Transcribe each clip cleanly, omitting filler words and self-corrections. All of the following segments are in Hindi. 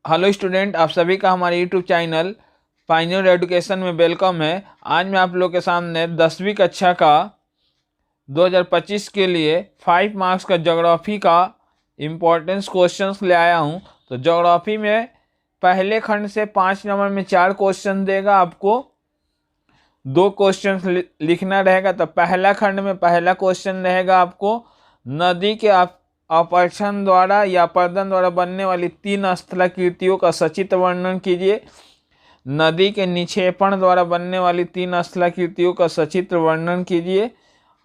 हेलो स्टूडेंट, आप सभी का हमारे यूट्यूब चैनल पाइनियर एजुकेशन में वेलकम है। आज मैं आप लोग के सामने 10वीं कक्षा का 2025 के लिए 5 मार्क्स का ज्योग्राफी का इम्पोर्टेंस क्वेश्चंस ले आया हूं। तो ज्योग्राफी में पहले खंड से 5 नंबर में 4 क्वेश्चन देगा, आपको 2 क्वेश्चंस लिखना रहेगा। तो पहला खंड में पहला क्वेश्चन रहेगा आपको नदी के अपरछन द्वारा या अपर्दन द्वारा बनने वाली 3 स्थलाकृतियों का सचित्र वर्णन कीजिए। नदी के निक्षेपण द्वारा बनने वाली 3 स्थलाकृतियों का सचित्र वर्णन कीजिए।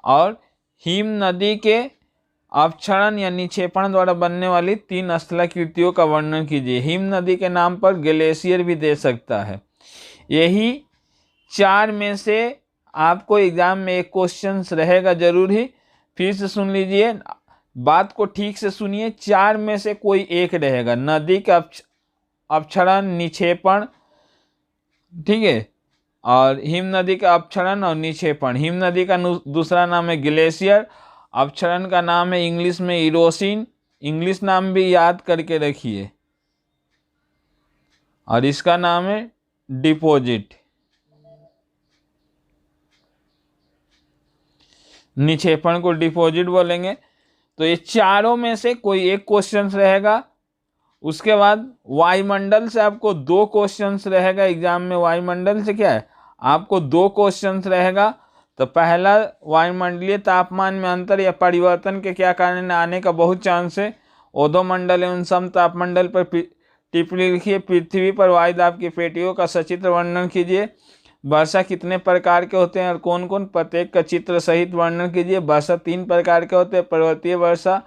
और हिम नदी के अपक्षरण या निक्षेपण द्वारा बनने वाली 3 स्थलाकृतियों का वर्णन कीजिए। हिम नदी के नाम पर ग्लेशियर भी दे सकता है। यही 4 में से आपको एग्जाम में एक क्वेश्चन रहेगा जरूर ही। फिर से सुन लीजिए, बात को ठीक से सुनिए। 4 में से कोई एक रहेगा, नदी का अपक्षरण, निक्षेपण, ठीक है, और हिम नदी का अपक्षरण और निक्षेपण। हिम नदी का दूसरा नाम है ग्लेशियर, अपक्षरण का नाम है इंग्लिश में इरोसिन। इंग्लिश नाम भी याद करके रखिए, और इसका नाम है डिपोजिट। निक्षेपण को डिपोजिट बोलेंगे। तो ये चारों में से कोई एक क्वेश्चन रहेगा। उसके बाद वायुमंडल से आपको 2 क्वेश्चंस रहेगा एग्जाम में। वायुमंडल से क्या है, आपको 2 क्वेश्चंस रहेगा। तो पहला, वायुमंडलीय तापमान में अंतर या परिवर्तन के क्या कारण आने का बहुत चांस है। ओधोमंडल एवं सम तापमंडल पर टिप्पणी लिखिए। पृथ्वी पर वायुदाब की पेटियों का सचित्र वर्णन कीजिए। वर्षा कितने प्रकार के होते हैं और कौन कौन, प्रत्येक का चित्र सहित वर्णन कीजिए। वर्षा 3 प्रकार के होते हैं, पर्वतीय वर्षा,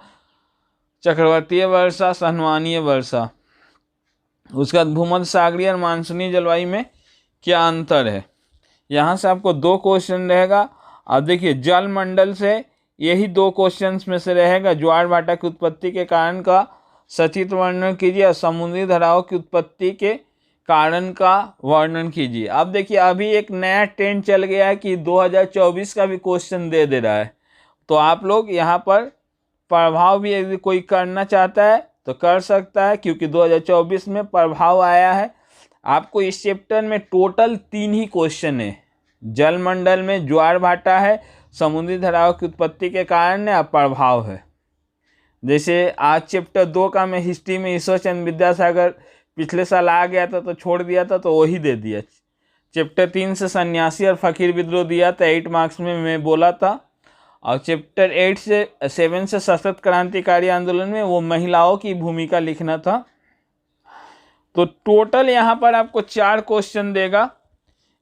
चक्रवातीय वर्षा, संवहनीय वर्षा। उसका भूमध्य सागरीय और मानसूनी जलवायु में क्या अंतर है। यहाँ से आपको 2 क्वेश्चन रहेगा। अब देखिए, जल मंडल से यही 2 क्वेश्चंस में से रहेगा। ज्वार भाटा की उत्पत्ति के कारण का सचित्र वर्णन कीजिए और समुद्री धाराओं की उत्पत्ति के कारण का वर्णन कीजिए। अब देखिए, अभी एक नया ट्रेंड चल गया है कि 2024 का भी क्वेश्चन दे रहा है। तो आप लोग यहाँ पर प्रभाव भी यदि कोई करना चाहता है तो कर सकता है, क्योंकि 2024 में प्रभाव आया है। आपको इस चैप्टर में टोटल 3 ही क्वेश्चन है। जलमंडल में ज्वार भाटा है, समुद्री धाराओं की उत्पत्ति के कारण है, और प्रभाव है। जैसे आज चैप्टर 2 का मैं हिस्ट्री में ईश्वर चंद्र विद्यासागर पिछले साल आ गया था तो छोड़ दिया था, तो वही दे दिया। चैप्टर 3 से सन्यासी और फकीर विद्रोह दिया था 8 मार्क्स में, मैं बोला था। और चैप्टर 7 से सशक्त क्रांतिकारी आंदोलन में वो महिलाओं की भूमिका लिखना था। तो टोटल यहाँ पर आपको 4 क्वेश्चन देगा।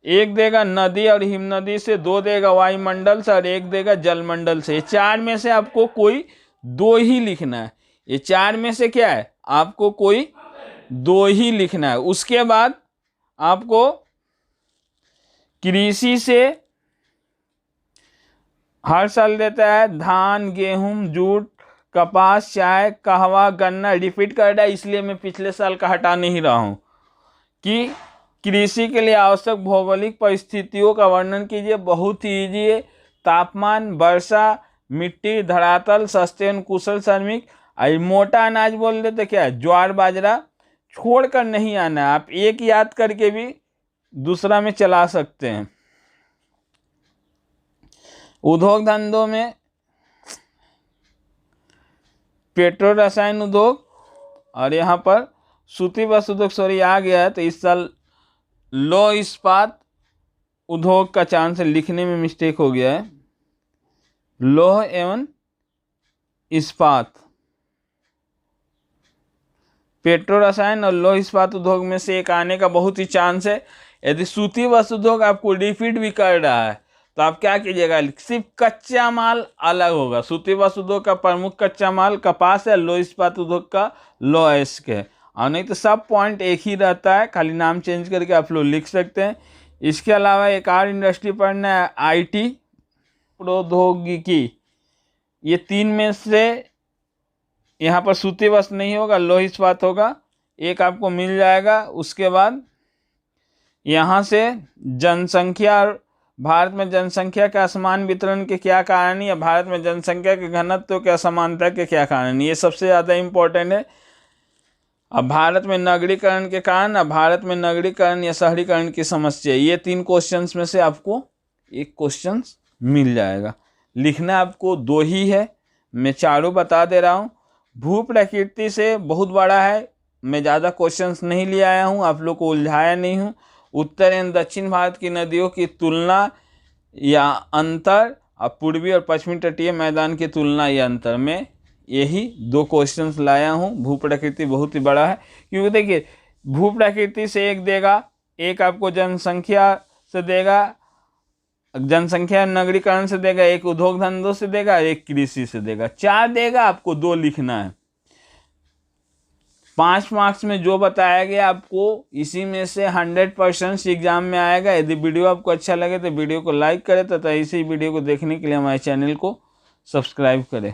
एक देगा नदी और हिम नदी से, 2 देगा वायुमंडल से, और 1 देगा जलमंडल से। ये 4 में से आपको कोई 2 ही लिखना है। ये 4 में से क्या है, आपको कोई 2 ही लिखना है। उसके बाद आपको कृषि से हर साल देता है धान, गेहूं, जूट, कपास, चाय, कहवा, गन्ना। रिपीट कर रहा है, इसलिए मैं पिछले साल का हटा नहीं रहा हूं। कि कृषि के लिए आवश्यक भौगोलिक परिस्थितियों का वर्णन कीजिए। बहुत ही ईजी है। तापमान, वर्षा, मिट्टी, धरातल, सस्ते एवं कुशल श्रमिक। मोटा अनाज बोल देते क्या है, ज्वार बाजरा। छोड़कर नहीं आना है, आप एक याद करके भी दूसरा में चला सकते हैं। उद्योग धंधों में पेट्रो रसायन उद्योग, और यहाँ पर सूती वस्त्र उद्योग सॉरी आ गया है, तो इस साल लौह इस्पात उद्योग का चांस है, लिखने में मिस्टेक हो गया है। लौह एवं इस्पात, पेट्रो रसायन और लौह इस्पात उद्योग में से एक आने का बहुत ही चांस है। यदि सूती वस्त्र उद्योग आपको रिपीट भी कर रहा है तो आप क्या कीजिएगा, सिर्फ कच्चा माल अलग होगा। सूती वस्त्र उद्योग का प्रमुख कच्चा माल कपास है, लौह इस्पात उद्योग का लौह अयस्क है। और नहीं तो सब पॉइंट एक ही रहता है, खाली नाम चेंज करके आप लोग लिख सकते हैं। इसके अलावा एक और इंडस्ट्री पढ़ना है, IT प्रौद्योगिकी। ये 3 में से यहाँ पर सूती वस्त्र नहीं होगा, लौह इस्पात होगा, एक आपको मिल जाएगा। उसके बाद यहाँ से जनसंख्या, और भारत में जनसंख्या के असमान वितरण के क्या कारण है, या भारत में जनसंख्या के घनत्व के असमानता के क्या कारण है, ये सबसे ज़्यादा इम्पोर्टेंट है। अब भारत में नगरीकरण के कारण, अब भारत में नगरीकरण या शहरीकरण की समस्या, ये 3 क्वेश्चंस में से आपको एक क्वेश्चन मिल जाएगा। लिखना आपको 2 ही है, मैं चारों बता दे रहा हूँ। भू प्रकृति से बहुत बड़ा है, मैं ज़्यादा क्वेश्चंस नहीं ले आया हूँ, आप लोग को उलझाया नहीं हूँ। उत्तर एवं दक्षिण भारत की नदियों की तुलना या अंतर, और पूर्वी और पश्चिमी तटीय मैदान की तुलना या अंतर, में यही 2 क्वेश्चंस लाया हूँ। भू प्रकृति बहुत ही बड़ा है, क्योंकि देखिए भू प्रकृति से एक देगा, एक आपको जनसंख्या से देगा, जनसंख्या नगरीकरण से देगा, एक उद्योग धंधों से देगा, एक कृषि से देगा, 4 देगा, आपको 2 लिखना है। 5 मार्क्स में जो बताया गया आपको इसी में से 100% एग्जाम में आएगा। यदि वीडियो आपको अच्छा लगे तो वीडियो को लाइक करें तथा इसी वीडियो को देखने के लिए हमारे चैनल को सब्सक्राइब करें।